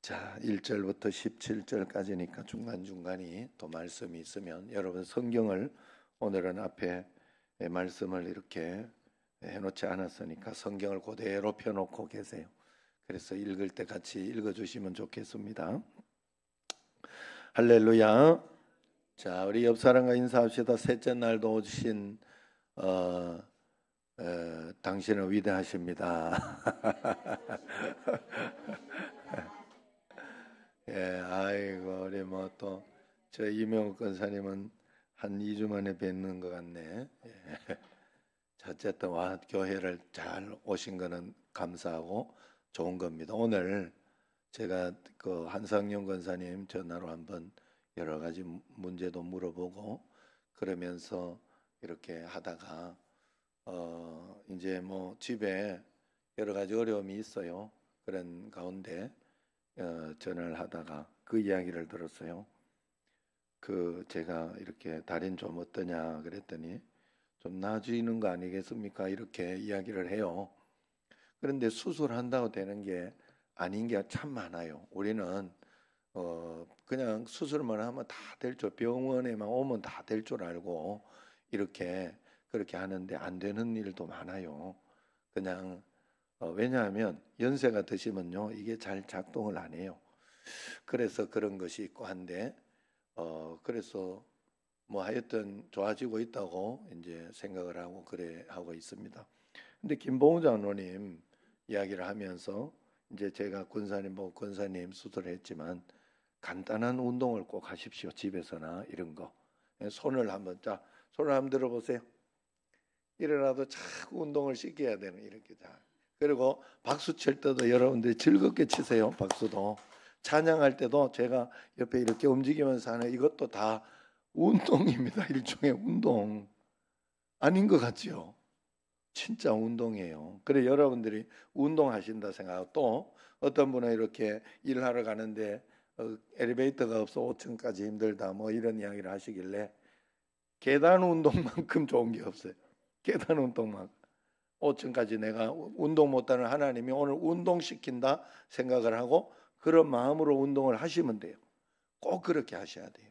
자, 1절부터 17절까지니까 중간중간이 또 말씀이 있으면 여러분 성경을 오늘은 앞에 말씀을 이렇게 해놓지 않았으니까 성경을 그대로 펴놓고 계세요. 그래서 읽을 때 같이 읽어주시면 좋겠습니다. 할렐루야. 자, 우리 옆 사람과 인사합시다. 셋째 날도 오신 당신은 위대하십니다. 예, 아이고 우리 뭐 또 저 이명욱 권사님은 한 2주 만에 뵙는 것 같네. 예. 어쨌든 와 교회를 잘 오신 거는 감사하고 좋은 겁니다. 오늘 제가 그 한상용 권사님 전화로 한번 여러 가지 문제도 물어보고 그러면서 이렇게 하다가 이제 뭐 집에 여러 가지 어려움이 있어요. 그런 가운데 전화를 하다가 그 이야기를 들었어요. 그 제가 이렇게 다리는 좀 어떠냐 그랬더니 좀 나아지는 거 아니겠습니까? 이렇게 이야기를 해요. 그런데 수술한다고 되는 게 아닌 게 참 많아요. 우리는 그냥 수술만 하면 다 될 줄, 병원에만 오면 다 될 줄 알고 이렇게 그렇게 하는데 안 되는 일도 많아요. 그냥 왜냐하면 연세가 드시면요 이게 잘 작동을 안 해요. 그래서 그런 것이 있고 한데 그래서 뭐 하여튼 좋아지고 있다고 이제 생각을 하고 그래 하고 있습니다. 근데 김봉우 장로님 이야기를 하면서 이제 제가 권사님 수술했지만 간단한 운동을 꼭 하십시오. 집에서나 이런 거. 손을 한번 들어보세요. 이래라도 자꾸 운동을 시켜야 되는 이렇게 자. 그리고 박수 칠 때도 여러분들이 즐겁게 치세요. 박수도. 찬양할 때도 제가 옆에 이렇게 움직이면서 하는 이것도 다 운동입니다. 일종의 운동. 아닌 것 같죠? 진짜 운동이에요. 그래 여러분들이 운동하신다 생각하고 또 어떤 분은 이렇게 일하러 가는데 엘리베이터가 없어 5층까지 힘들다 뭐 이런 이야기를 하시길래 계단 운동만큼 좋은 게 없어요. 계단 운동만 5층까지 내가 운동 못하는 하나님이 오늘 운동시킨다 생각을 하고 그런 마음으로 운동을 하시면 돼요. 꼭 그렇게 하셔야 돼요.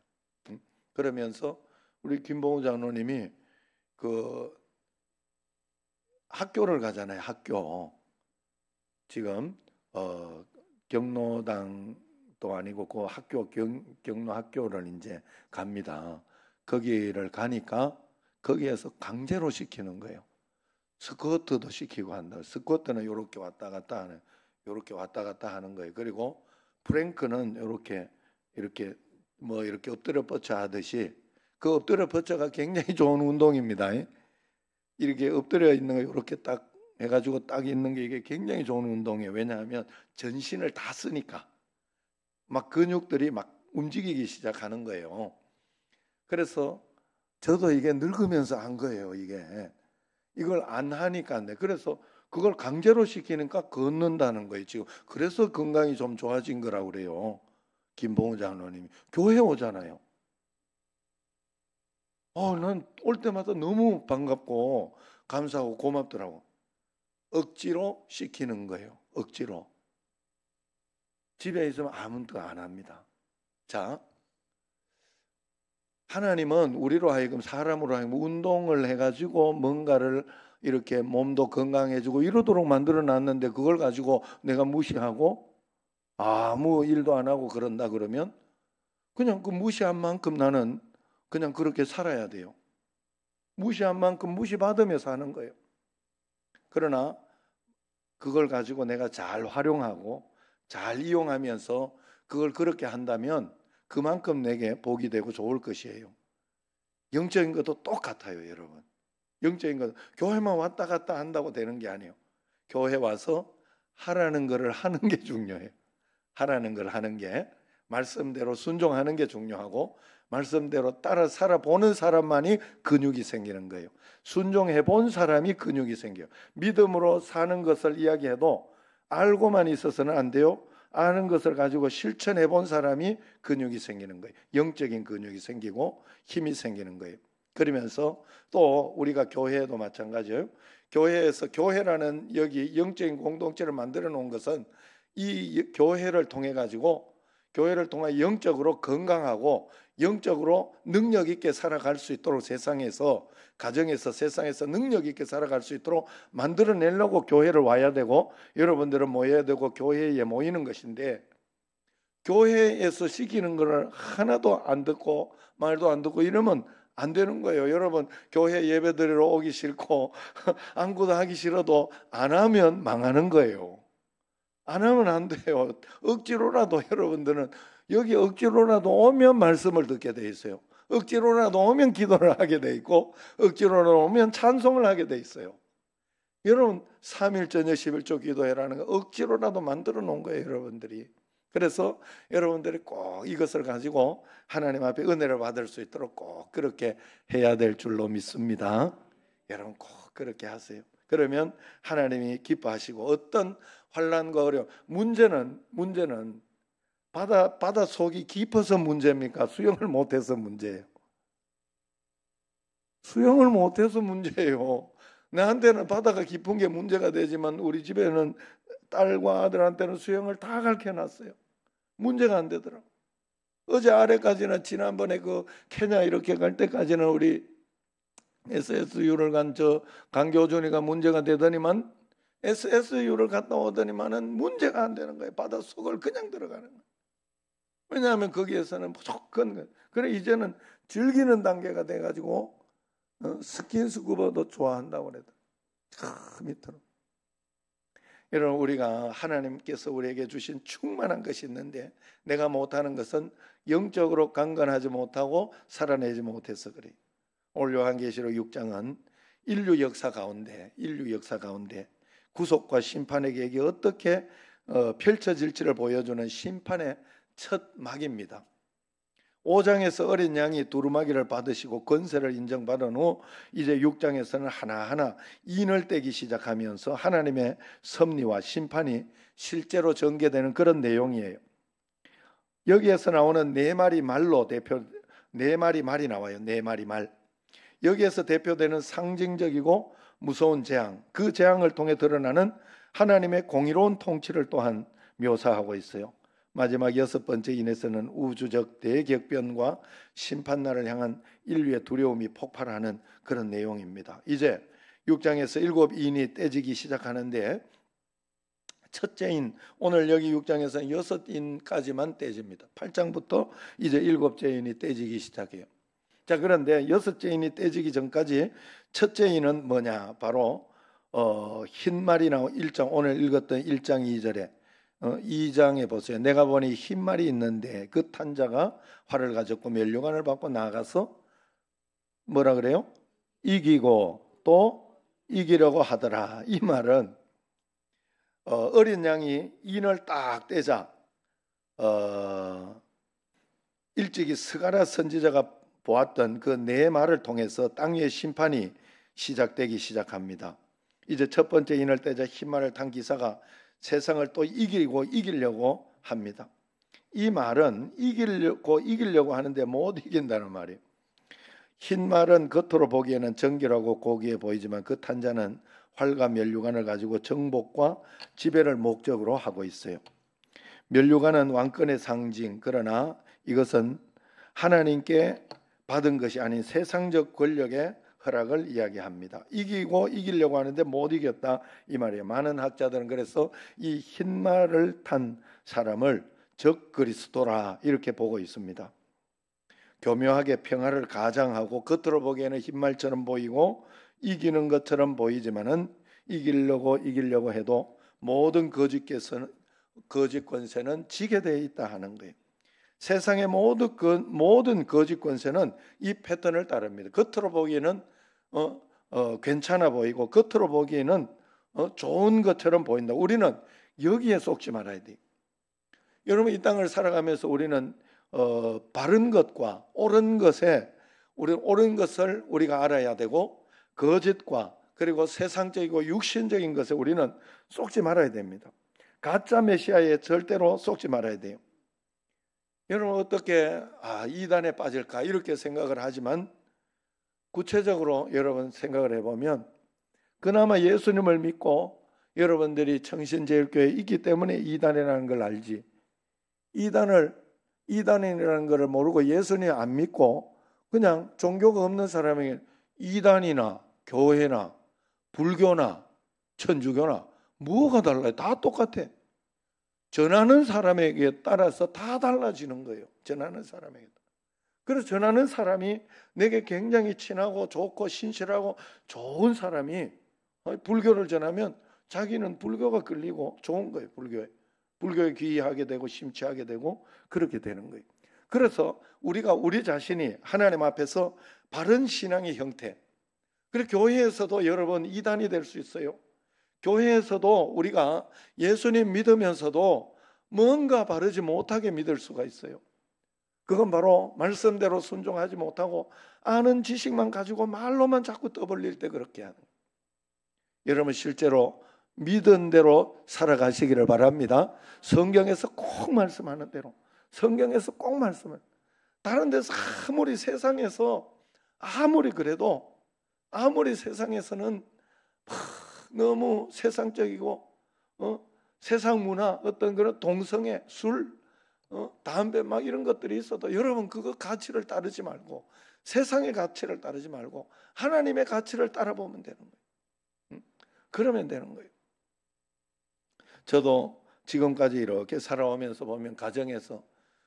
그러면서 우리 김봉우 장로님이 그 학교를 가잖아요. 학교 지금 경로당도 아니고 그 학교 경로 학교를 이제 갑니다. 거기를 가니까 거기에서 강제로 시키는 거예요. 스쿼트도 시키고 한다. 스쿼트는 이렇게 왔다 갔다 하는, 이렇게 왔다 갔다 하는 거예요. 그리고 프랭크는 이렇게 뭐 이렇게 엎드려 뻗쳐 하듯이 그 엎드려 뻗쳐가 굉장히 좋은 운동입니다. 이렇게 엎드려 있는 거 이렇게 딱 해가지고 딱 있는 게 이게 굉장히 좋은 운동이에요. 왜냐하면 전신을 다 쓰니까 막 근육들이 막 움직이기 시작하는 거예요. 그래서 저도 이게 늙으면서 한 거예요. 이걸 안 하니까 안 돼. 그래서 그걸 강제로 시키니까 걷는다는 거예요. 지금 그래서 건강이 좀 좋아진 거라고 그래요. 김봉우 장로님이 교회 오잖아요. 난 올 때마다 너무 반갑고 감사하고 고맙더라고. 억지로 시키는 거예요. 억지로. 집에 있으면 아무것도 안 합니다. 자, 하나님은 우리로 하여금 사람으로 하여금 운동을 해가지고 뭔가를 이렇게 몸도 건강해지고 이러도록 만들어 놨는데 그걸 가지고 내가 무시하고 아무 일도 안 하고 그런다 그러면 그냥 그 무시한 만큼 나는 그냥 그렇게 살아야 돼요. 무시한 만큼 무시받으며 사는 거예요. 그러나 그걸 가지고 내가 잘 활용하고 잘 이용하면서 그걸 그렇게 한다면 그만큼 내게 복이 되고 좋을 것이에요. 영적인 것도 똑같아요, 여러분. 영적인 것 교회만 왔다 갔다 한다고 되는 게 아니에요. 교회 와서 하라는 것을 하는 게 중요해요. 하라는 걸 하는 게 말씀대로 순종하는 게 중요하고 말씀대로 따라 살아보는 사람만이 근육이 생기는 거예요. 순종해 본 사람이 근육이 생겨요. 믿음으로 사는 것을 이야기해도 알고만 있어서는 안 돼요. 아는 것을 가지고 실천해 본 사람이 근육이 생기는 거예요. 영적인 근육이 생기고 힘이 생기는 거예요. 그러면서 또 우리가 교회에도 마찬가지예요. 교회에서 교회라는 여기 영적인 공동체를 만들어 놓은 것은 이 교회를 통해 가지고 교회를 통해 영적으로 건강하고 영적으로 능력 있게 살아갈 수 있도록 세상에서 가정에서 세상에서 능력 있게 살아갈 수 있도록 만들어내려고 교회를 와야 되고 여러분들은 모여야 되고 교회에 모이는 것인데 교회에서 시키는 것을 하나도 안 듣고 말도 안 듣고 이러면 안 되는 거예요. 여러분 교회 예배 드리러 오기 싫고 아무것도 하기 싫어도 안 하면 망하는 거예요. 안 하면 안 돼요. 억지로라도 여러분들은 여기 억지로라도 오면 말씀을 듣게 돼 있어요. 억지로라도 오면 기도를 하게 돼 있고 억지로라도 오면 찬송을 하게 돼 있어요. 여러분 3일 저녁 11조 기도회라는 거 억지로라도 만들어 놓은 거예요. 여러분들이. 그래서 여러분들이 꼭 이것을 가지고 하나님 앞에 은혜를 받을 수 있도록 꼭 그렇게 해야 될 줄로 믿습니다. 여러분 꼭 그렇게 하세요. 그러면 하나님이 기뻐하시고 어떤 환난과 어려움, 문제는 바다 속이 깊어서 문제입니까? 수영을 못해서 문제예요. 수영을 못해서 문제예요. 나한테는 바다가 깊은 게 문제가 되지만 우리 집에는 딸과 아들한테는 수영을 다 가르쳐놨어요. 문제가 안 되더라고. 어제 아래까지는 지난번에 그 케냐 이렇게 갈 때까지는 우리 SSU를 간 저 강교준이가 문제가 되더니만 SSU를 갔다 오더니만은 문제가 안 되는 거예요. 바닷속을 그냥 들어가는 거예요. 왜냐하면 거기에서는 무조건 그래 이제는 즐기는 단계가 돼가지고 스킨스쿠버도 좋아한다고 그래도 밑으로. 여러분 우리가 하나님께서 우리에게 주신 충만한 것이 있는데 내가 못하는 것은 영적으로 강건하지 못하고 살아내지 못해서 그래요. 오늘 요한계시록 6장은 인류 역사 가운데 구속과 심판의 계획이 어떻게 펼쳐질지를 보여주는 심판의 첫 막입니다. 5장에서 어린 양이 두루마기를 받으시고 권세를 인정받은 후 이제 6장에서는 하나하나 인을 떼기 시작하면서 하나님의 섭리와 심판이 실제로 전개되는 그런 내용이에요. 여기에서 나오는 네 마리 말로 네 마리 말이 나와요. 네 마리 말. 여기에서 대표되는 상징적이고 무서운 재앙, 그 재앙을 통해 드러나는 하나님의 공의로운 통치를 또한 묘사하고 있어요. 마지막 6번째 인에서는 우주적 대격변과 심판날을 향한 인류의 두려움이 폭발하는 그런 내용입니다. 이제 6장에서 7인이 떼지기 시작하는데 첫째 인, 오늘 여기 6장에서는 6인까지만 떼집니다. 8장부터 이제 7째 인이 떼지기 시작해요. 자, 그런데 6째 인이 떼지기 전까지 첫째 인은 뭐냐? 바로 흰 말이 나온 1장, 오늘 읽었던 1장 2절에 2장에 보세요. 내가 보니 흰 말이 있는데 그 탄자가 활을 가졌고 면류관을 받고 나가서 뭐라 그래요? 이기고 또 이기려고 하더라. 이 말은 어린 양이 인을 딱 떼자 일찍이 스가랴 선지자가 보았던 그 네 말을 통해서 땅 위의 심판이 시작되기 시작합니다. 이제 첫 번째 인을 떼자 흰 말을 탄 기사가 세상을 또 이기려고 합니다. 이 말은 이기려고 하는데 못 이긴다는 말이에요. 흰 말은 겉으로 보기에는 정결하고 고귀해 보이지만 그 탄자는 활과 면류관을 가지고 정복과 지배를 목적으로 하고 있어요. 면류관은 왕권의 상징, 그러나 이것은 하나님께 받은 것이 아닌 세상적 권력의 허락을 이야기합니다. 이기려고 하는데 못 이겼다 이 말이에요. 많은 학자들은 그래서 이 흰 말을 탄 사람을 적 그리스도라 이렇게 보고 있습니다. 교묘하게 평화를 가장하고 겉으로 보기에는 흰 말처럼 보이고 이기는 것처럼 보이지만은 이기려고 해도 모든 거짓 권세는 지게 되어 있다 하는 거예요. 세상의 모든 거짓 권세는 이 패턴을 따릅니다. 겉으로 보기에는 괜찮아 보이고 겉으로 보기에는 좋은 것처럼 보인다. 우리는 여기에 속지 말아야 돼요. 여러분 이 땅을 살아가면서 우리는 바른 것과 옳은 것을 우리가 알아야 되고 거짓과 그리고 세상적이고 육신적인 것에 우리는 속지 말아야 됩니다. 가짜 메시아에 절대로 속지 말아야 돼요. 여러분 어떻게 이단에 빠질까 이렇게 생각을 하지만 구체적으로 여러분 생각을 해보면 그나마 예수님을 믿고 여러분들이 청신제일교회에 있기 때문에 이단이라는 걸 알지, 이단이라는 것을 모르고 예수님 안 믿고 그냥 종교가 없는 사람에게 이단이나 교회나 불교나 천주교나 뭐가 달라요? 다 똑같아. 전하는 사람에게 따라서 다 달라지는 거예요. 전하는 사람에게. 그래서 전하는 사람이 내게 굉장히 친하고 좋고 신실하고 좋은 사람이 불교를 전하면 자기는 불교가 끌리고 좋은 거예요. 불교에 귀의하게 되고 심취하게 되고 그렇게 되는 거예요. 그래서 우리가 우리 자신이 하나님 앞에서 바른 신앙의 형태, 그리고 교회에서도 여러분 이단이 될 수 있어요. 교회에서도 우리가 예수님 믿으면서도 뭔가 바르지 못하게 믿을 수가 있어요. 그건 바로 말씀대로 순종하지 못하고 아는 지식만 가지고 말로만 자꾸 떠벌릴 때 그렇게 하는 거예요. 여러분 실제로 믿은 대로 살아가시기를 바랍니다. 성경에서 꼭 말씀하는 대로, 성경에서 꼭 말씀을, 다른 데서 아무리 세상에서 아무리 그래도 아무리 세상에서는 너무 세상적이고 세상 문화, 어떤 그런 동성애, 술, 담배 막 이런 것들이 있어도 여러분 그거 가치를 따르지 말고 세상의 가치를 따르지 말고 하나님의 가치를 따라보면 되는 거예요. 그러면 되는 거예요. 저도 지금까지 이렇게 살아오면서 보면 가정에서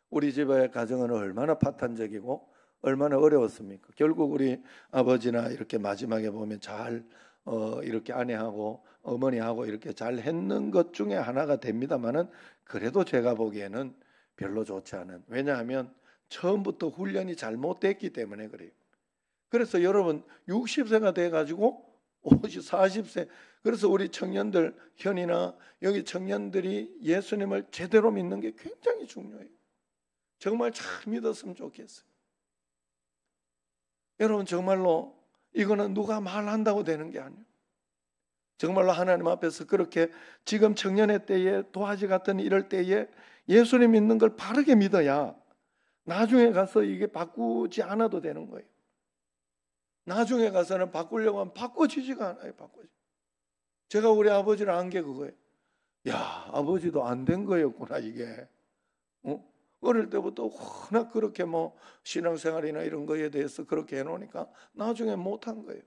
우리 집의 가정은 얼마나 파탄적이고 얼마나 어려웠습니까? 결국 우리 아버지나 이렇게 마지막에 보면 잘 이렇게 아내하고 어머니하고 이렇게 잘 했는 것 중에 하나가 됩니다만은 그래도 제가 보기에는 별로 좋지 않은, 왜냐하면 처음부터 훈련이 잘못됐기 때문에 그래요. 그래서 여러분 60세가 돼가지고 50, 40세, 그래서 우리 청년들, 현이나 여기 청년들이 예수님을 제대로 믿는 게 굉장히 중요해요. 정말 잘 믿었으면 좋겠어요. 여러분 정말로 이거는 누가 말한다고 되는 게 아니에요. 정말로 하나님 앞에서 그렇게 지금 청년의 때에 도화지 같은 이럴 때에 예수님 믿는 걸 바르게 믿어야 나중에 가서 이게 바꾸지 않아도 되는 거예요. 나중에 가서는 바꾸려고 하면 바꿔지지가 않아요. 제가 우리 아버지를 안 게 그거예요. 야, 아버지도 안 된 거였구나 이게. 어릴 때부터 워낙 그렇게 뭐 신앙생활이나 이런 거에 대해서 그렇게 해놓으니까 나중에 못한 거예요.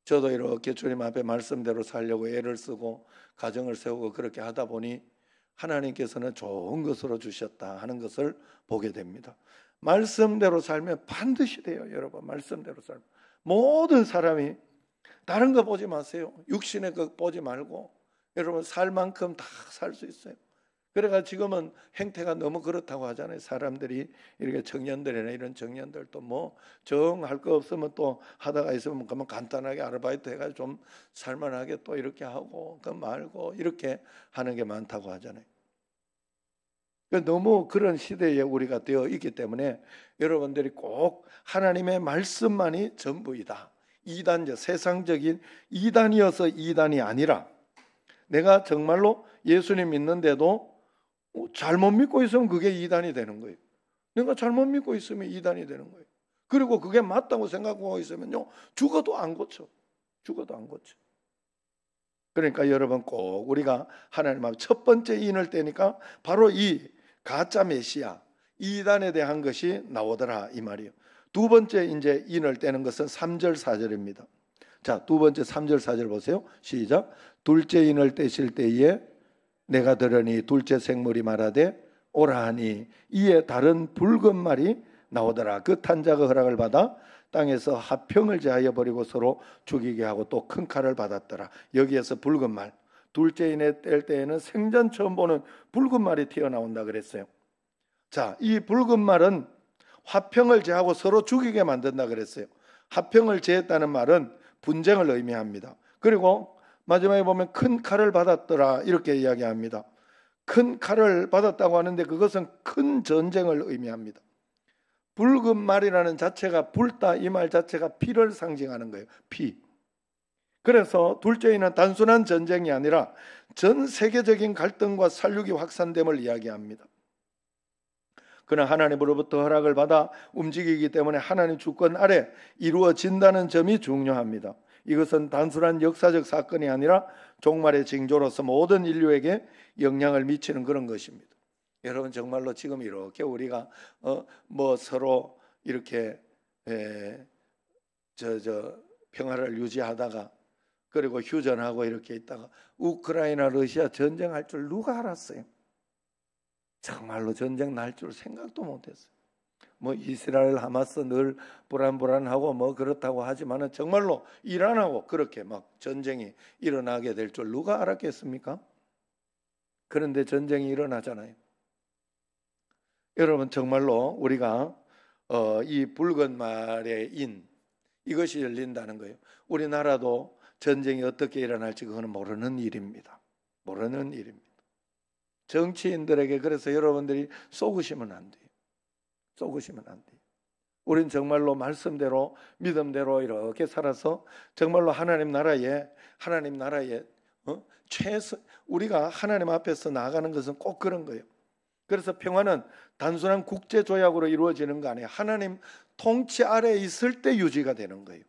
저도 이렇게 주님 앞에 말씀대로 살려고 애를 쓰고 가정을 세우고 그렇게 하다 보니 하나님께서는 좋은 것으로 주셨다 하는 것을 보게 됩니다. 말씀대로 살면 반드시 돼요. 여러분 말씀대로 살면 모든 사람이 다른 거 보지 마세요. 육신의 거 보지 말고 여러분 살 만큼 다 살 수 있어요. 그래가 지금은 행태가 너무 그렇다고 하잖아요. 사람들이 이렇게 청년들이나 이런 청년들도 뭐 정할 거 없으면 또 하다가 있으면 그만 간단하게 아르바이트 해가지고 좀 살만하게 또 이렇게 하고 그 말고 이렇게 하는 게 많다고 하잖아요. 너무 그런 시대에 우리가 되어 있기 때문에 여러분들이 꼭 하나님의 말씀만이 전부이다. 이단적, 세상적인 이단이어서 이단이 아니라 내가 정말로 예수님 믿는데도 잘못 믿고 있으면 그게 이단이 되는 거예요. 내가 잘못 믿고 있으면 이단이 되는 거예요. 그리고 그게 맞다고 생각하고 있으면요 죽어도 안 고쳐. 그러니까 여러분 꼭 우리가 하나님 앞에 첫 번째 인을 떼니까 바로 이 가짜 메시아 이단에 대한 것이 나오더라 이 말이에요. 두 번째 이제 인을 떼는 것은 3절 4절입니다. 자, 두 번째 3절 4절 보세요. 시작. 둘째 인을 떼실 때에 내가 들으니 둘째 생물이 말하되 오라 하니 이에 다른 붉은 말이 나오더라. 그 탄자가 허락을 받아 땅에서 화평을 제하여 버리고 서로 죽이게 하고 또 큰 칼을 받았더라. 여기에서 붉은 말, 둘째 인에 뗄 때에는 생전 처음 보는 붉은 말이 튀어나온다 그랬어요. 자, 이 붉은 말은 화평을 제하고 서로 죽이게 만든다 그랬어요. 화평을 제했다는 말은 분쟁을 의미합니다. 그리고 마지막에 보면 큰 칼을 받았더라 이렇게 이야기합니다. 큰 칼을 받았다고 하는데 그것은 큰 전쟁을 의미합니다. 붉은 말이라는 자체가 불다 이 말 자체가 피를 상징하는 거예요. 피. 그래서 둘째는 단순한 전쟁이 아니라 전 세계적인 갈등과 살육이 확산됨을 이야기합니다. 그는 하나님으로부터 허락을 받아 움직이기 때문에 하나님 주권 아래 이루어진다는 점이 중요합니다. 이것은 단순한 역사적 사건이 아니라 종말의 징조로서 모든 인류에게 영향을 미치는 그런 것입니다. 여러분 정말로 지금 이렇게 우리가 뭐 서로 이렇게 평화를 유지하다가 그리고 휴전하고 이렇게 있다가 우크라이나 러시아 전쟁할 줄 누가 알았어요? 정말로 전쟁 날 줄 생각도 못했어요. 뭐 이스라엘 하마스 늘 불안하고 뭐 그렇다고 하지만은 정말로 이란하고 그렇게 막 전쟁이 일어나게 될 줄 누가 알았겠습니까? 그런데 전쟁이 일어나잖아요. 여러분 정말로 우리가 이 붉은 말의 인 이것이 열린다는 거예요. 우리나라도 전쟁이 어떻게 일어날지 그거는 모르는 일입니다. 모르는 일입니다. 정치인들에게 그래서 여러분들이 속으시면 안 돼요. 속으시면 안 돼요. 우린 정말로 말씀대로 믿음대로 이렇게 살아서 정말로 하나님 나라에 최소 우리가 하나님 앞에서 나아가는 것은 꼭 그런 거예요. 그래서 평화는 단순한 국제 조약으로 이루어지는 거 아니에요. 하나님 통치 아래에 있을 때 유지가 되는 거예요.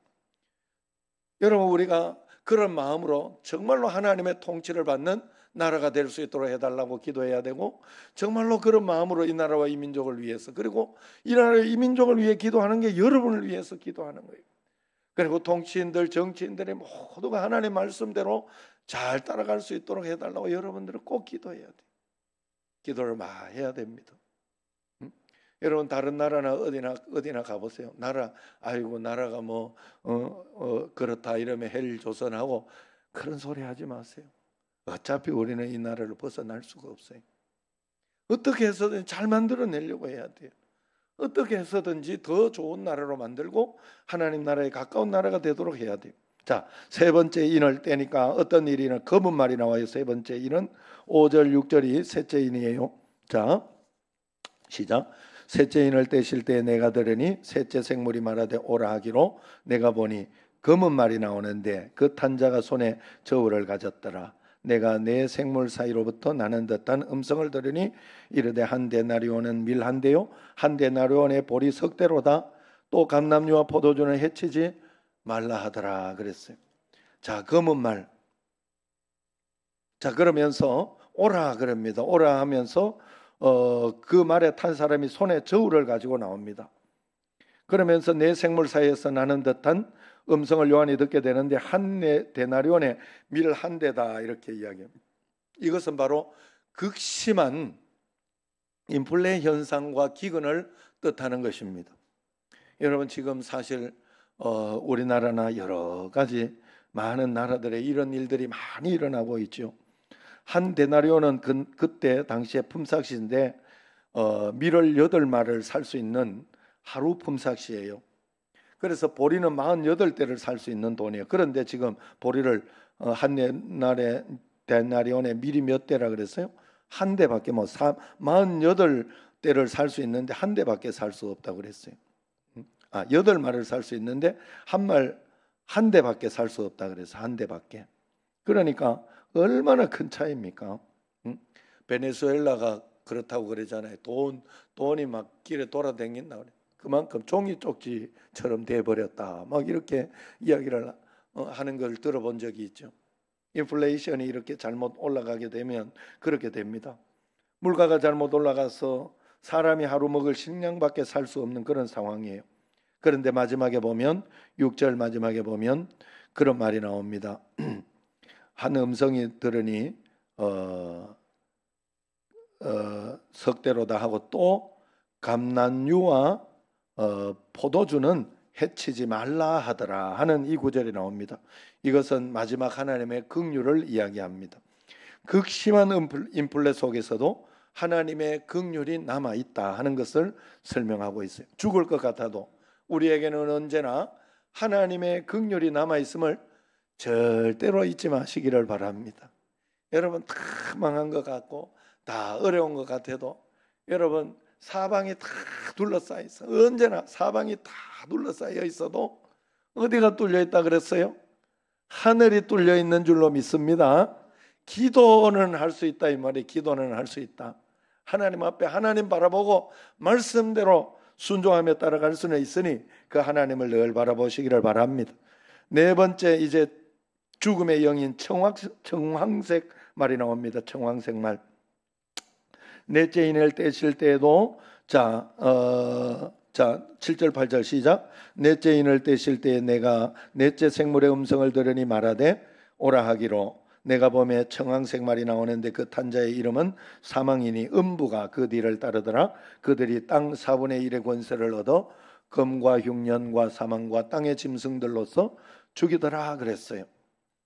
여러분 우리가 그런 마음으로 정말로 하나님의 통치를 받는 나라가 될 수 있도록 해달라고 기도해야 되고 정말로 그런 마음으로 이 나라와 이 민족을 위해서 그리고 이 나라와 이 민족을 위해 기도하는 게 여러분을 위해서 기도하는 거예요. 그리고 통치인들 정치인들이 모두가 하나님 말씀대로 잘 따라갈 수 있도록 해달라고 여러분들은 꼭 기도해야 돼요. 기도를 많이 해야 됩니다. 여러분 다른 나라나 어디나 가보세요. 나라가 뭐 그렇다 이러면 헬조선하고 그런 소리 하지 마세요. 어차피 우리는 이 나라를 벗어날 수가 없어요. 어떻게 해서든 잘 만들어내려고 해야 돼요. 어떻게 해서든지 더 좋은 나라로 만들고 하나님 나라에 가까운 나라가 되도록 해야 돼요. 자, 세 번째 인을 떼니까 어떤 일이나 검은 말이 나와요. 세 번째 인은 5절 6절이 셋째 인이에요. 자, 시작. 셋째 인을 떼실 때 내가 들으니 셋째 생물이 말하되 오라 하기로 내가 보니 검은 말이 나오는데 그 탄 자가 손에 저울을 가졌더라. 내가 내 생물 사이로부터 나는 듯한 음성을 들으니 이르되 한 데나리온은 밀 한 대요 한 데나리온의 보리 석 대로다. 또 감람류와 포도주는 해치지 말라 하더라 그랬어요. 자, 검은 말. 자, 그러면서 오라 그럽니다. 오라 하면서 그 말에 탄 사람이 손에 저울을 가지고 나옵니다. 그러면서 내 생물 사이에서 나는 듯한 음성을 요한이 듣게 되는데 한 데나리온에 밀 한 대다 이렇게 이야기합니다. 이것은 바로 극심한 인플레 현상과 기근을 뜻하는 것입니다. 여러분 지금 사실 우리나라나 여러 가지 많은 나라들에 이런 일들이 많이 일어나고 있죠. 한 데나리온은 그때 당시에 품삯인데 밀을 8마리를 살 수 있는 하루 품삯이에요. 그래서 보리는 48대를 살 수 있는 돈이에요. 그런데 지금 보리를 한 데나리온에 밀이 몇 대라 그랬어요? 한 대밖에 48대를 살 수 있는데 한 대밖에 살 수 없다고 그랬어요. 8마리를 살 수 있는데 한 대밖에 살 수 없다 그래서 한 대밖에. 그러니까 얼마나 큰 차이입니까? 베네수엘라가 그렇다고 그러잖아요. 돈이 막 길에 돌아다닌다 그래. 그만큼 종이 쪽지처럼 돼버렸다. 막 이렇게 이야기를 하는 걸 들어본 적이 있죠. 인플레이션이 이렇게 잘못 올라가게 되면 그렇게 됩니다. 물가가 잘못 올라가서 사람이 하루 먹을 식량밖에 살 수 없는 그런 상황이에요. 그런데 마지막에 보면 6절 마지막에 보면 그런 말이 나옵니다. 한 음성이 들으니 석대로다 하고 또 감난유와 포도주는 해치지 말라 하더라 하는 이 구절이 나옵니다. 이것은 마지막 하나님의 긍휼을 이야기합니다. 극심한 인플레 속에서도 하나님의 긍휼이 남아있다 하는 것을 설명하고 있어요. 죽을 것 같아도 우리에게는 언제나 하나님의 긍휼이 남아있음을 절대로 잊지 마시기를 바랍니다. 여러분 다 망한 것 같고 다 어려운 것 같아도 여러분 사방이 다 둘러싸여 있어. 언제나 사방이 다 둘러싸여 있어도 어디가 뚫려 있다 그랬어요? 하늘이 뚫려 있는 줄로 믿습니다. 기도는 할 수 있다 이 말이. 기도는 할 수 있다. 하나님 앞에 하나님 바라보고 말씀대로 순종하며 따라갈 수는 있으니 그 하나님을 늘 바라보시기를 바랍니다. 네 번째 이제 죽음의 영인 청황색 말이 나옵니다. 청황색 말. 넷째 인을 떼실 때에도 자 7절 8절 시작. 넷째 인을 떼실 때에 내가 넷째 생물의 음성을 들으니 말하되 오라 하기로 내가 보매 청황색 말이 나오는데 그 탄자의 이름은 사망이니 음부가 그 뒤를 따르더라. 그들이 땅 4분의 1의 권세를 얻어 검과 흉년과 사망과 땅의 짐승들로서 죽이더라 그랬어요.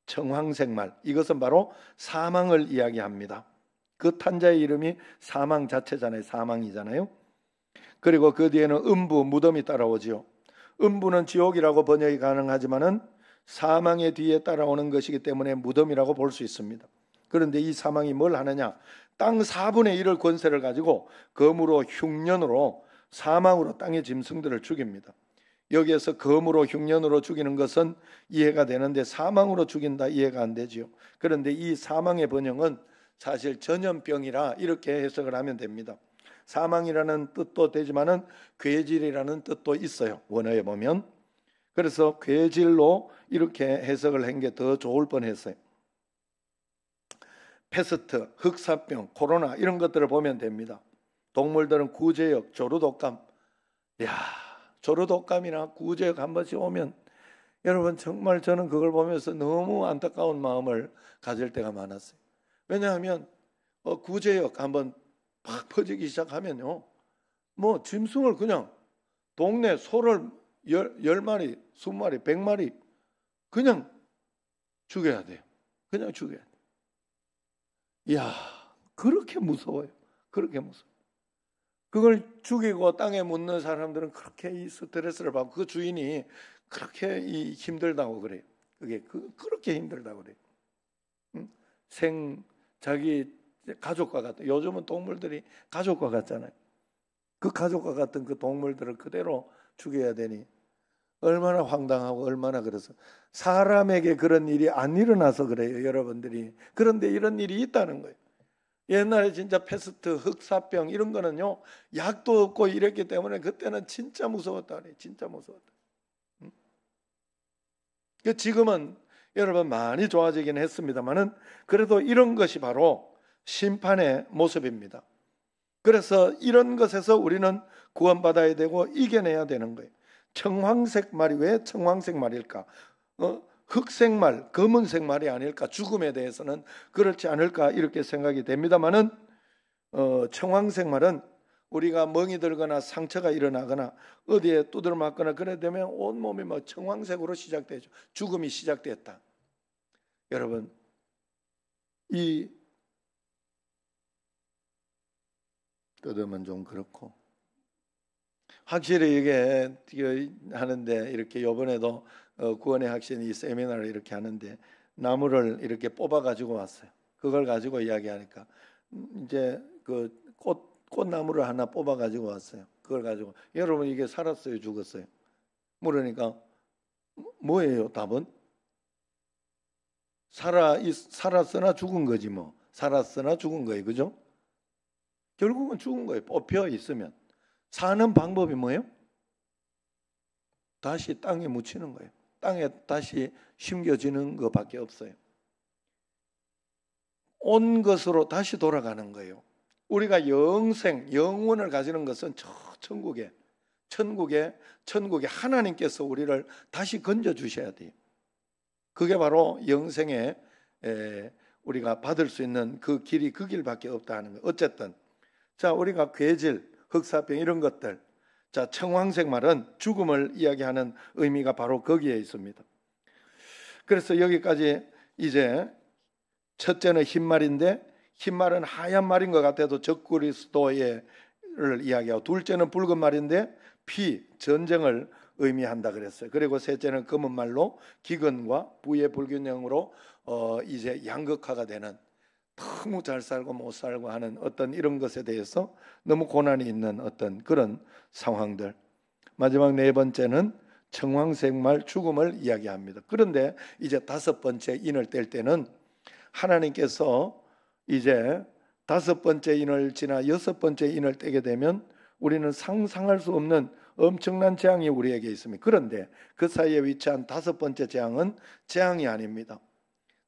청황색 말, 이것은 바로 사망을 이야기합니다. 그 탄자의 이름이 사망 자체잖아요. 사망이잖아요. 그리고 그 뒤에는 음부, 무덤이 따라오지요. 음부는 지옥이라고 번역이 가능하지만은 사망의 뒤에 따라오는 것이기 때문에 무덤이라고 볼 수 있습니다. 그런데 이 사망이 뭘 하느냐? 땅 4분의 1을 권세를 가지고 검으로 흉년으로 사망으로 땅의 짐승들을 죽입니다. 여기에서 검으로 흉년으로 죽이는 것은 이해가 되는데 사망으로 죽인다 이해가 안 되지요. 그런데 이 사망의 번영은 사실 전염병이라 이렇게 해석을 하면 됩니다. 사망이라는 뜻도 되지만은 괴질이라는 뜻도 있어요. 원어에 보면. 그래서 괴질로 이렇게 해석을 한 게 더 좋을 뻔했어요. 패스트, 흑사병, 코로나 이런 것들을 보면 됩니다. 동물들은 구제역, 조류독감. 조류독감이나 구제역 한 번씩 오면 여러분 정말 저는 그걸 보면서 너무 안타까운 마음을 가질 때가 많았어요. 왜냐하면 구제역 한번 팍 퍼지기 시작하면요, 뭐 짐승을 그냥 동네 소를 10마리, 20마리, 100마리 그냥 죽여야 돼요. 그냥 죽여야 돼요. 이야, 그렇게 무서워요. 그렇게 무서워요. 그걸 죽이고 땅에 묻는 사람들은 그렇게 이 스트레스를 받고 그 주인이 그렇게 힘들다고 그래요. 그게 그렇게 힘들다고 그래요. 자기 가족과 같은, 요즘은 동물들이 가족과 같잖아요. 그 가족과 같은 그 동물들을 그대로 죽여야 되니 얼마나 황당하고 얼마나 그래서 사람에게 그런 일이 안 일어나서 그래요, 여러분들이. 그런데 이런 일이 있다는 거예요. 옛날에 진짜 패스트, 흑사병 이런 거는요, 약도 없고 이랬기 때문에 그때는 진짜 무서웠다 그래요. 진짜 무서웠다. 지금은 여러분 많이 좋아지긴 했습니다만은 그래도 이런 것이 바로 심판의 모습입니다. 그래서 이런 것에서 우리는 구원받아야 되고 이겨내야 되는 거예요. 청황색 말이 왜 청황색 말일까? 흑색 말, 검은색 말이 아닐까? 죽음에 대해서는 그렇지 않을까? 이렇게 생각이 됩니다만은 청황색 말은 우리가 멍이 들거나 상처가 일어나거나 어디에 두드려 맞거나 그래 되면 온몸이 뭐 청황색으로 시작되죠. 죽음이 시작됐다. 여러분, 이 뜯으면 좀 그렇고 확실히 이게 하는데 이렇게 이번에도 구원의 확신이 세미나를 이렇게 하는데 나무를 이렇게 뽑아 가지고 왔어요. 그걸 가지고 이야기하니까 이제 그 꽃나무를 하나 뽑아 가지고 왔어요. 그걸 가지고 여러분 이게 살았어요, 죽었어요? 물으니까 뭐예요? 답은 살았으나 죽은 거지 뭐. 살았으나 죽은 거예요, 그죠? 결국은 죽은 거예요. 뽑혀 있으면. 사는 방법이 뭐예요? 다시 땅에 묻히는 거예요. 땅에 다시 심겨지는 것밖에 없어요. 온 것으로 다시 돌아가는 거예요. 우리가 영원을 가지는 것은 저 천국에 하나님께서 우리를 다시 건져 주셔야 돼요. 그게 바로 영생에 우리가 받을 수 있는 그 길이 그 길밖에 없다 하는 거예요. 어쨌든 자, 우리가 괴질, 흑사병 이런 것들, 자, 청황색 말은 죽음을 이야기하는 의미가 바로 거기에 있습니다. 그래서 여기까지 이제 첫째는 흰말인데 흰말은 하얀 말인 것 같아도 적그리스도를 이야기하고, 둘째는 붉은 말인데 전쟁을 의미한다 그랬어요. 그리고 셋째는 검은 말로 기근과 부의 불균형으로 이제 양극화가 되는, 너무 잘 살고 못 살고 하는 어떤 이런 것에 대해서 너무 고난이 있는 어떤 그런 상황들. 마지막 네 번째는 청황색 말 죽음을 이야기합니다. 그런데 이제 다섯 번째 인을 뗄 때는 하나님께서 이제 다섯 번째 인을 지나 여섯 번째 인을 떼게 되면 우리는 상상할 수 없는 엄청난 재앙이 우리에게 있습니다. 그런데 그 사이에 위치한 다섯 번째 재앙은 재앙이 아닙니다.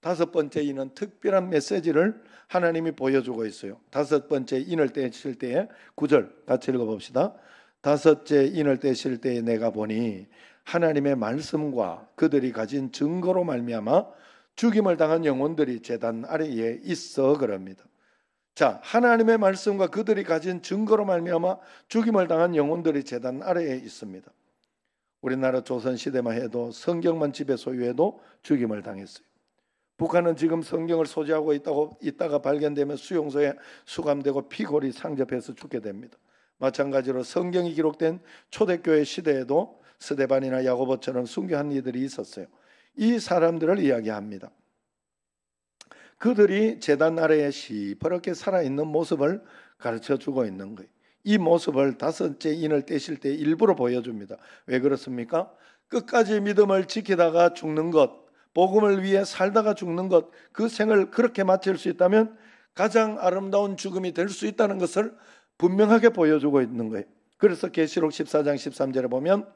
다섯 번째 인은 특별한 메시지를 하나님이 보여주고 있어요. 다섯 번째 인을 떼실 때에 9절 같이 읽어봅시다. 다섯째 인을 떼실 때에 내가 보니 하나님의 말씀과 그들이 가진 증거로 말미암아 죽임을 당한 영혼들이 제단 아래에 있어 그럽니다. 자, 하나님의 말씀과 그들이 가진 증거로 말미암아 죽임을 당한 영혼들이 제단 아래에 있습니다. 우리나라 조선시대만 해도 성경만 집에 소유해도 죽임을 당했어요. 북한은 지금 성경을 소지하고 있다가 발견되면 수용소에 수감되고 피골이 상접해서 죽게 됩니다. 마찬가지로 성경이 기록된 초대교회 시대에도 스데반이나 야고보처럼 순교한 이들이 있었어요. 이 사람들을 이야기합니다. 그들이 제단 아래에 시퍼렇게 살아있는 모습을 가르쳐주고 있는 거예요. 이 모습을 다섯째 인을 떼실 때 일부러 보여줍니다. 왜 그렇습니까? 끝까지 믿음을 지키다가 죽는 것, 복음을 위해 살다가 죽는 것, 그 생을 그렇게 마칠 수 있다면 가장 아름다운 죽음이 될 수 있다는 것을 분명하게 보여주고 있는 거예요. 그래서 계시록 14장 13절에 보면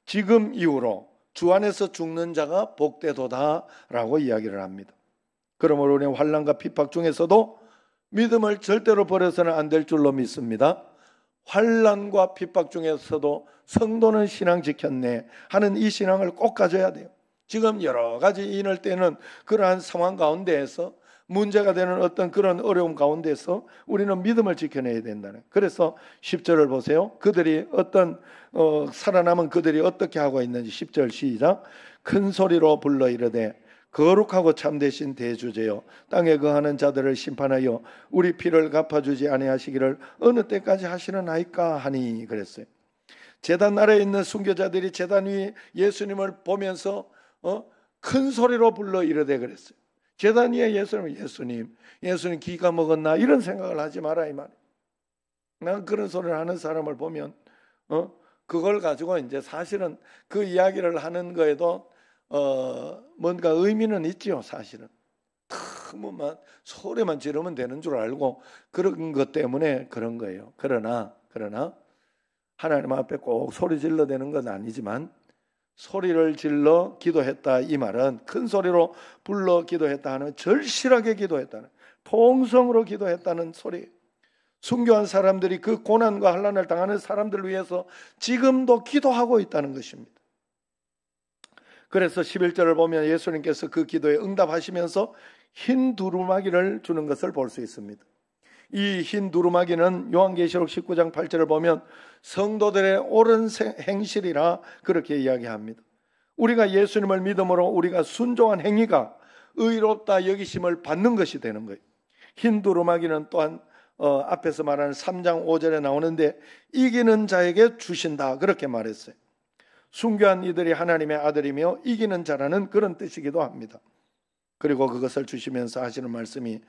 지금 이후로 주 안에서 죽는 자가 복되도다라고 이야기를 합니다. 그러므로 우리는 환난과 핍박 중에서도 믿음을 절대로 버려서는 안 될 줄로 믿습니다. 환난과 핍박 중에서도 성도는 신앙 지켰네 하는 이 신앙을 꼭 가져야 돼요. 지금 여러 가지 인을 떼는 그러한 상황 가운데에서 문제가 되는 어떤 그런 어려움 가운데서 우리는 믿음을 지켜내야 된다는. 그래서 10절을 보세요. 그들이 살아남은 그들이 어떻게 하고 있는지 10절 시작. 큰 소리로 불러 이르되 거룩하고 참되신 대주제여 땅에 거하는 자들을 심판하여 우리 피를 갚아주지 아니하시기를 어느 때까지 하시는아이까 하니 그랬어요. 제단 아래에 있는 순교자들이 제단 위에 예수님을 보면서 큰 소리로 불러 이르되 그랬어요. 제단 위에 예수님 기가 먹었나 이런 생각을 하지 마라 이 말이에요. 난 그런 소리를 하는 사람을 보면 그걸 가지고 이제 사실은 그 이야기를 하는 거에도 뭔가 의미는 있지요. 사실은 너무만 소리만 지르면 되는 줄 알고 그런 것 때문에 그런 거예요. 그러나 하나님 앞에 꼭 소리 질러 되는 건 아니지만 소리를 질러 기도했다 이 말은 큰 소리로 불러 기도했다 하는 절실하게 기도했다는 통성으로 기도했다는 소리. 순교한 사람들이 그 고난과 환난을 당하는 사람들을 위해서 지금도 기도하고 있다는 것입니다. 그래서 11절을 보면 예수님께서 그 기도에 응답하시면서 흰 두루마기를 주는 것을 볼 수 있습니다. 이 흰 두루마기는 요한계시록 19장 8절을 보면 성도들의 옳은 행실이라 그렇게 이야기합니다. 우리가 예수님을 믿음으로 우리가 순종한 행위가 의롭다 여기심을 받는 것이 되는 거예요. 흰 두루마기는 또한 앞에서 말하는 3장 5절에 나오는데 이기는 자에게 주신다 그렇게 말했어요. 순교한 이들이 하나님의 아들이며 이기는 자라는 그런 뜻이기도 합니다. 그리고 그것을 주시면서 하시는 말씀이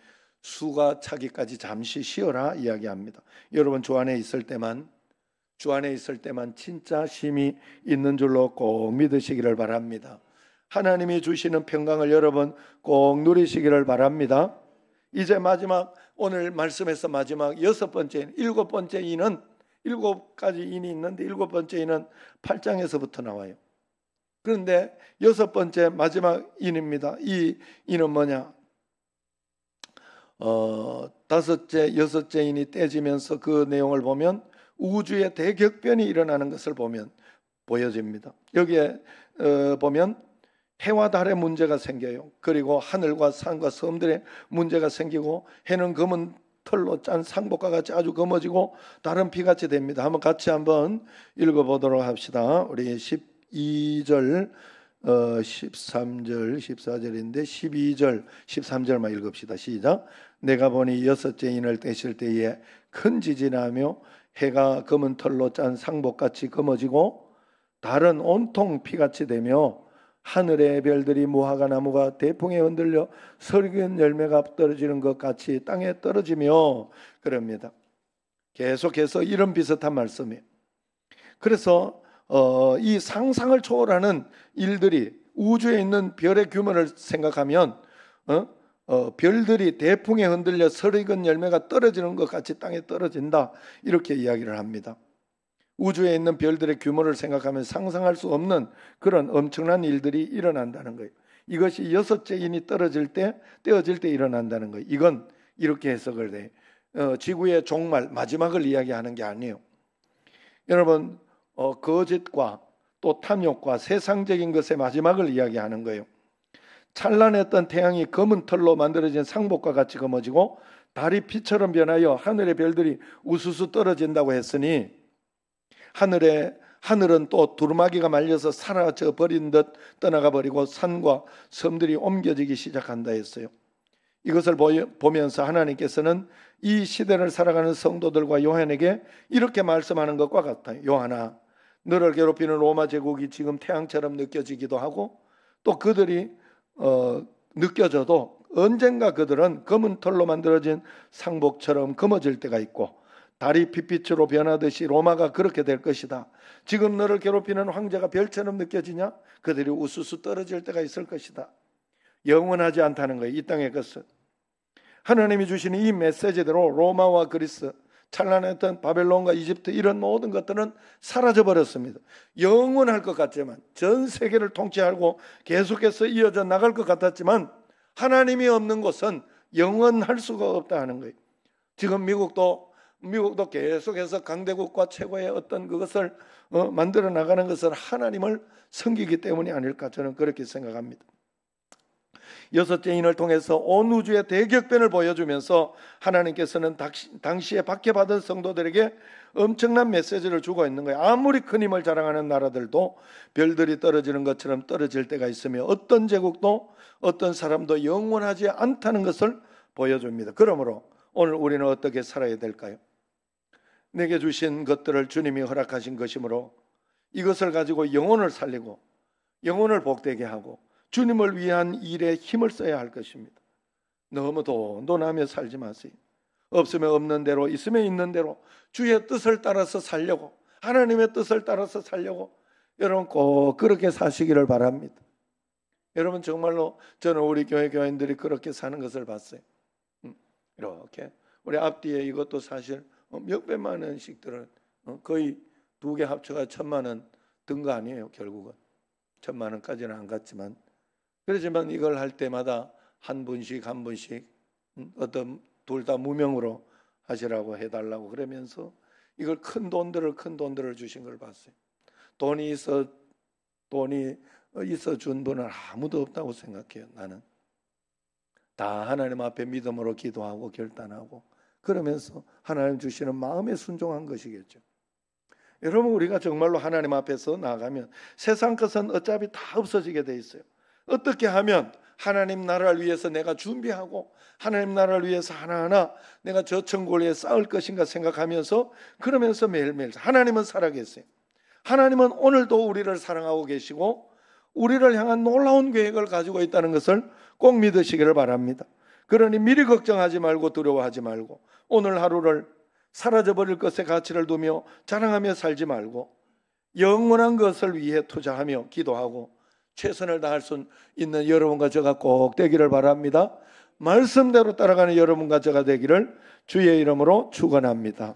수가 차기까지 잠시 쉬어라 이야기합니다. 여러분 주 안에 있을 때만 진짜 쉼이 있는 줄로 꼭 믿으시기를 바랍니다. 하나님이 주시는 평강을 여러분 꼭 누리시기를 바랍니다. 이제 마지막 오늘 말씀에서 마지막 일곱 번째 인은 7가지 인이 있는데 7번째 인은 8장에서부터 나와요. 그런데 6번째 마지막 인입니다. 이 인은 뭐냐? 다섯째, 여섯째 인이 떼지면서 그 내용을 보면 우주의 대격변이 일어나는 것을 보여집니다. 여기에 보면 해와 달의 문제가 생겨요. 그리고 하늘과 산과 섬들의 문제가 생기고 해는 검은 털로 짠 상복과 같이 아주 검어지고 달은 피같이 됩니다. 한번 읽어보도록 합시다. 우리 12절 13절 14절인데 12절 13절만 읽읍시다. 시작. 내가 보니 여섯째 인을 떼실 때에 큰 지진이 나며 해가 검은 털로 짠 상복같이 검어지고 달은 온통 피같이 되며 하늘의 별들이 무화과 나무가 대풍에 흔들려 설익은 열매가 떨어지는 것 같이 땅에 떨어지며 그럽니다. 계속해서 이런 비슷한 말씀이에요. 그래서 이 상상을 초월하는 일들이 우주에 있는 별의 규모를 생각하면 별들이 대풍에 흔들려 설익은 열매가 떨어지는 것 같이 땅에 떨어진다 이렇게 이야기를 합니다. 우주에 있는 별들의 규모를 생각하면 상상할 수 없는 그런 엄청난 일들이 일어난다는 거예요. 이것이 여섯째 인이 떼어질 때 일어난다는 거예요. 이건 이렇게 해석을 해요. 지구의 종말, 마지막을 이야기하는 게 아니에요. 여러분, 거짓과 또 탐욕과 세상적인 것의 마지막을 이야기하는 거예요. 찬란했던 태양이 검은 털로 만들어진 상복과 같이 검어지고 달이 피처럼 변하여 하늘의 별들이 우수수 떨어진다고 했으니 하늘은 또 두루마기가 말려서 사라져 버린 듯 떠나가 버리고 산과 섬들이 옮겨지기 시작한다 했어요. 이것을 보면서 하나님께서는 이 시대를 살아가는 성도들과 요한에게 이렇게 말씀하는 것과 같아요. 요한아, 너를 괴롭히는 로마 제국이 지금 태양처럼 느껴지기도 하고 또 그들이 느껴져도 언젠가 그들은 검은 털로 만들어진 상복처럼 검어질 때가 있고 달이 빛빛으로 변하듯이 로마가 그렇게 될 것이다. 지금 너를 괴롭히는 황제가 별처럼 느껴지냐? 그들이 우수수 떨어질 때가 있을 것이다. 영원하지 않다는 거예요. 이 땅의 것은. 하나님이 주시는 이 메시지대로 로마와 그리스, 찬란했던 바벨론과 이집트 이런 모든 것들은 사라져버렸습니다. 영원할 것 같지만, 전 세계를 통치하고 계속해서 이어져 나갈 것 같았지만 하나님이 없는 곳은 영원할 수가 없다 하는 거예요. 지금 미국도 계속해서 강대국과 최고의 어떤 그것을 만들어 나가는 것은 하나님을 섬기기 때문이 아닐까, 저는 그렇게 생각합니다. 여섯째 인을 통해서 온 우주의 대격변을 보여주면서 하나님께서는 당시에 박해받은 성도들에게 엄청난 메시지를 주고 있는 거예요. 아무리 큰 힘을 자랑하는 나라들도 별들이 떨어지는 것처럼 떨어질 때가 있으며 어떤 제국도 어떤 사람도 영원하지 않다는 것을 보여줍니다. 그러므로 오늘 우리는 어떻게 살아야 될까요? 내게 주신 것들을 주님이 허락하신 것이므로 이것을 가지고 영혼을 살리고 영혼을 복되게 하고 주님을 위한 일에 힘을 써야 할 것입니다. 너무 논하며 살지 마세요. 없으면 없는 대로, 있으면 있는 대로 주의 뜻을 따라서 살려고, 하나님의 뜻을 따라서 살려고 여러분 꼭 그렇게 사시기를 바랍니다. 여러분 정말로 저는 우리 교회 교인들이 그렇게 사는 것을 봤어요. 이렇게 우리 앞뒤에 이것도 사실 몇백만 원씩들은 거의 두 개 합쳐가 1,000만 원 든 거 아니에요. 결국은 1,000만 원까지는 안 갔지만, 그렇지만 이걸 할 때마다 한 분씩 어떤 둘 다 무명으로 하시라고 해달라고 그러면서 이걸 큰 돈들을 주신 걸 봤어요. 돈이 있어 준 분은 아무도 없다고 생각해요. 나는 다 하나님 앞에 믿음으로 기도하고 결단하고 그러면서 하나님 주시는 마음에 순종한 것이겠죠. 여러분, 우리가 정말로 하나님 앞에서 나아가면 세상 것은 어차피 다 없어지게 돼 있어요. 어떻게 하면 하나님 나라를 위해서 내가 준비하고 하나님 나라를 위해서 하나하나 내가 저 천국을 위해 싸울 것인가 생각하면서 그러면서 매일매일 하나님은 살아계세요. 하나님은 오늘도 우리를 사랑하고 계시고 우리를 향한 놀라운 계획을 가지고 있다는 것을 꼭 믿으시기를 바랍니다. 그러니 미리 걱정하지 말고 두려워하지 말고 오늘 하루를 사라져버릴 것에 가치를 두며 자랑하며 살지 말고 영원한 것을 위해 투자하며 기도하고 최선을 다할 수 있는 여러분과 저가 꼭 되기를 바랍니다. 말씀대로 따라가는 여러분과 저가 되기를 주의 이름으로 축원합니다.